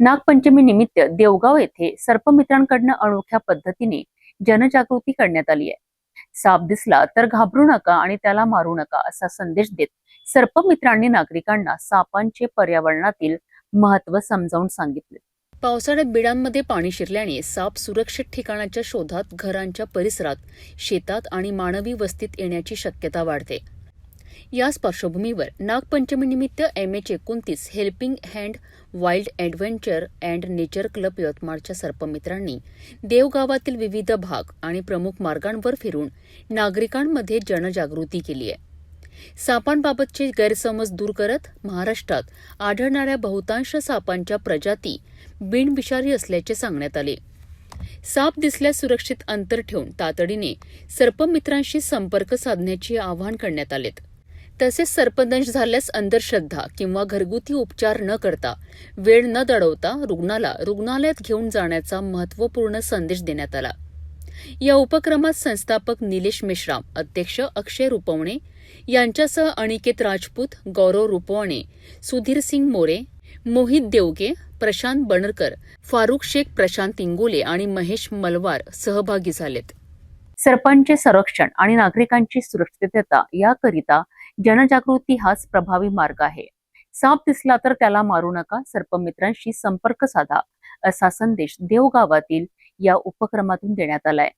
नागपंचमी निमित्त देवगाव येथे सर्पमित्रांकडून अनोख्या पद्धतीने जनजागृती करण्यात आली आहे। साप दिसला तर घाबरू नका आणि त्याला मारू नका असा संदेश देत सर्पमित्रांनी नागरिकांना सापांचे पर्यावरणातील महत्त्व समजावून सांगितले। पावसाळ्यात बिळांमध्ये पाणी शिरल्याने साप सुरक्षित ठिकाणाच्या शोधात घरांच्या परिसरात, शेतात आणि मानवी वस्तीत येण्याची शक्यता वाढते। याच पार्श्वभूमीवर नागपंचमीनिमित्त MH29 helping hand wild adventure and nature club यवतमाळच्या सर्पमित्रांनी देवगावातील विविध भाग आणि प्रमुख मार्गांवर फिरून नागरिकांमध्ये जनजागृती केली आहे। सापांबाबतचे गैरसमज दूर करत महाराष्ट्रात आढळणाऱ्या बहुतांश सापांच्या प्रजाती बिनविषारी असल्याचे सांगण्यात आले। साप दिसल्यास सुरक्षित अंतर ठेवून तातडीने सर्पमित्रांशी संपर्क साधण्याचे आवाहन करण्यात आले। तसेच सर्पदंश झाल्यास अंधश्रद्धा किंवा घरगुती उपचार न करता, वेळ न दडवता रुग्णालयात घेऊन जाण्याचा महत्त्वपूर्ण संदेश देण्यात आला। या उपक्रमात संस्थापक निलेश मेश्राम, अध्यक्ष अक्षय रुपवणे यांच्यासह अनिकेत राजपूत, गौरव रुपवणे, सुधीर सिंग मोरे, मोहित देवगे, प्रशांत बनरकर, फारुख शेख, प्रशांत इंगोले आणि महेश मलवार सहभागी झालेत। सर्पांचे संरक्षण आणि नागरिकांची सुरक्षितता याकरिता जनजागृती हाच प्रभावी मार्ग आहे। साप दिसला तर त्याला मारू नका, सर्पमित्रांशी संपर्क साधा असा संदेश देवगावातील या उपक्रमातून देण्यात आलाय।